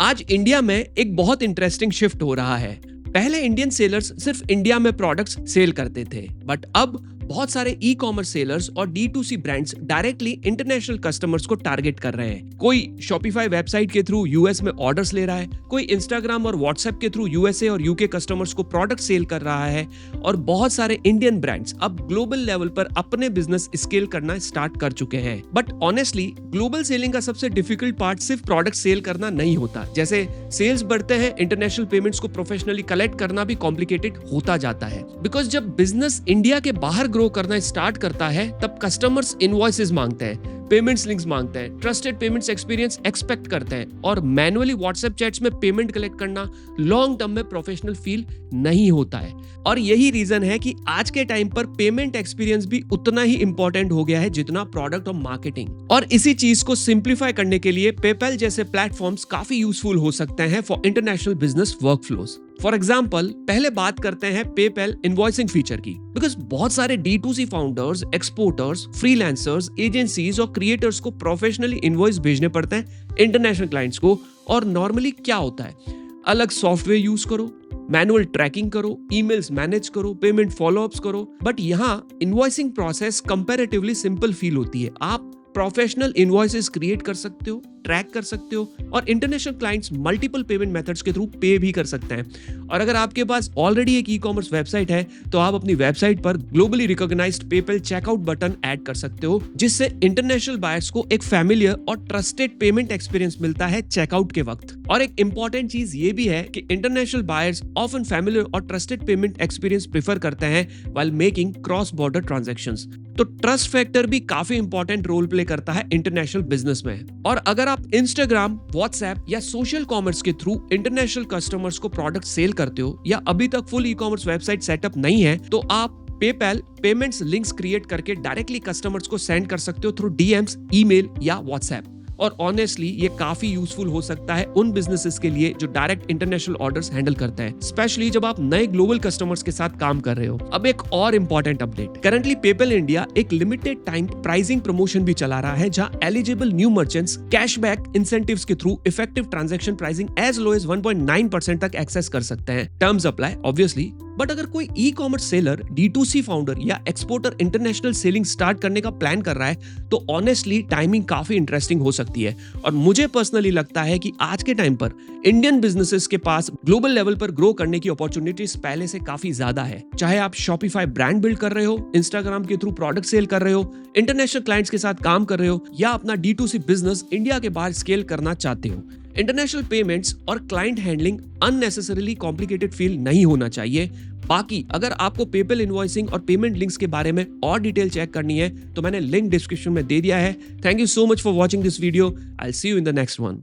आज इंडिया में एक बहुत इंटरेस्टिंग शिफ्ट हो रहा है। पहले इंडियन सेलर्स सिर्फ इंडिया में प्रोडक्ट्स सेल करते थे, बट अब बहुत सारे ई कॉमर्स सेलर्स और D2C brands directly international customers को टारगेट कर रहे हैं। कोई शॉपिफाई वेबसाइट के थ्रू यूएस में ऑर्डर्स ले रहा है, कोई इंस्टाग्राम और व्हाट्सएप के थ्रू यूएसए और यूके कस्टमर्स को प्रोडक्ट सेल कर रहा है, और बहुत सारे इंडियन ब्रांड्स अब ग्लोबल लेवल पर अपने बिजनेस स्केल करना स्टार्ट कर चुके हैं। बट ऑनेस्टली ग्लोबल सेलिंग का सबसे डिफिकल्ट पार्ट सिर्फ प्रोडक्ट सेल करना नहीं होता। जैसे सेल्स बढ़ते हैं, इंटरनेशनल पेमेंट्स को प्रोफेशनली कलेक्ट करना भी कॉम्प्लिकेटेड होता जाता है। बिकॉज जब बिजनेस इंडिया के बाहर ग्रो करना स्टार्ट करता है, तब कस्टमर्स इनवॉइसेस मांगते हैं, पेमेंट्स लिंक्स मांगते हैं, ट्रस्टेड पेमेंट्स एक्सपीरियंस एक्सपेक्ट करते हैं, और मैन्युअली व्हाट्सएप चैट्स में पेमेंट कलेक्ट करना लॉन्ग टर्म में प्रोफेशनल फील नहीं होता है। और यही रीजन है कि आज के टाइम पर पेमेंट एक्सपीरियंस भी उतना ही इंपॉर्टेंट हो गया है जितना प्रोडक्ट और मार्केटिंग। और इसी चीज को सिंप्लीफाई करने के लिए पेपैल जैसे प्लेटफॉर्म्स काफी यूजफुल हो सकते हैं for international business workflows. For example, पहले बात करते हैं पेपैल इनवॉइसिंग फीचर की, बिकॉज बहुत सारे D2C founders, exporters, freelancers, agencies और क्रिएटर्स को प्रोफेशनली इनवॉइस भेजने पड़ते हैं इंटरनेशनल क्लाइंट्स को। और नॉर्मली क्या होता है, अलग सॉफ्टवेयर यूज करो, मैनुअल ट्रैकिंग करो, ईमेल्स मैनेज करो, पेमेंट फॉलोअप्स करो। बट यहाँ invoicing process comparatively simple feel होती है। आप प्रोफेशनल इनवॉइसेस क्रिएट कर सकते हो, ट्रैक कर सकते हो, और international clients multiple payment methods के थ्रू पे भी कर सकते हैं। और अगर आपके पास ऑलरेडी एक ई कॉमर्स वेबसाइट है, तो आप अपनी वेबसाइट पर globally recognised PayPal checkout button add कर सकते हो, जिससे इंटरनेशनल बायर्स को एक फैमिलियर और ट्रस्टेड पेमेंट एक्सपीरियंस मिलता है चेकआउट के वक्त। और एक इंपॉर्टेंट चीज ये भी है कि इंटरनेशनल बायर्स ऑफन फैमिलियर और ट्रस्टेड पेमेंट एक्सपीरियंस प्रेफर करते हैं while making cross border transactions. तो ट्रस्ट फैक्टर भी काफी इंपॉर्टेंट रोल प्ले करता है इंटरनेशनल बिजनेस में। और अगर आप इंस्टाग्राम, व्हाट्सएप या सोशल कॉमर्स के थ्रू इंटरनेशनल कस्टमर्स को प्रोडक्ट सेल करते हो, या अभी तक full e commerce website setup नहीं है, तो आप पेपैल पेमेंट्स लिंक्स क्रिएट करके डायरेक्टली कस्टमर्स को सेंड कर सकते हो थ्रू डीएम्स, ईमेल या व्हाट्सएप। और ऑनेस्टली ये काफी यूजफुल हो सकता है उन बिजनेसेस के लिए जो डायरेक्ट इंटरनेशनल ऑर्डर्स हैंडल करते हैं, स्पेशली जब आप नए ग्लोबल कस्टमर्स के साथ काम कर रहे हो। अब एक और important update, currently PayPal India एक लिमिटेड टाइम प्राइसिंग प्रमोशन भी चला रहा है, जहां eligible new merchants cashback incentives के through effective transaction pricing as low as 1.9% तक एक्सेस कर सकते हैं। Terms apply obviously. बट अगर कोई e commerce seller, D2C founder या एक्सपोर्टर इंटरनेशनल सेलिंग स्टार्ट करने का प्लान कर रहा है, तो ऑनेस्टली टाइमिंग काफी इंटरेस्टिंग हो सकती है। और मुझे पर्सनली लगता है कि आज के टाइम पर इंडियन बिजनेसेस के पास ग्लोबल लेवल पर ग्रो करने की अपॉर्चुनिटीज पहले से काफी ज्यादा है। चाहे आप शॉपिफाई ब्रांड बिल्ड कर रहे हो, इंस्टाग्राम के थ्रू प्रोडक्ट सेल कर रहे हो, इंटरनेशनल क्लाइंट्स के साथ काम कर रहे हो, या अपना D2C बिजनेस इंडिया के बाहर स्केल करना चाहते हो। इंटरनेशनल पेमेंट्स और client handling unnecessarily complicated feel नहीं होना चाहिए। बाकी अगर आपको पेपैल इनवॉइसिंग और पेमेंट लिंक्स के बारे में और डिटेल चेक करनी है, तो मैंने लिंक डिस्क्रिप्शन में दे दिया है। Thank you so much for watching this video. I will see you in the next one.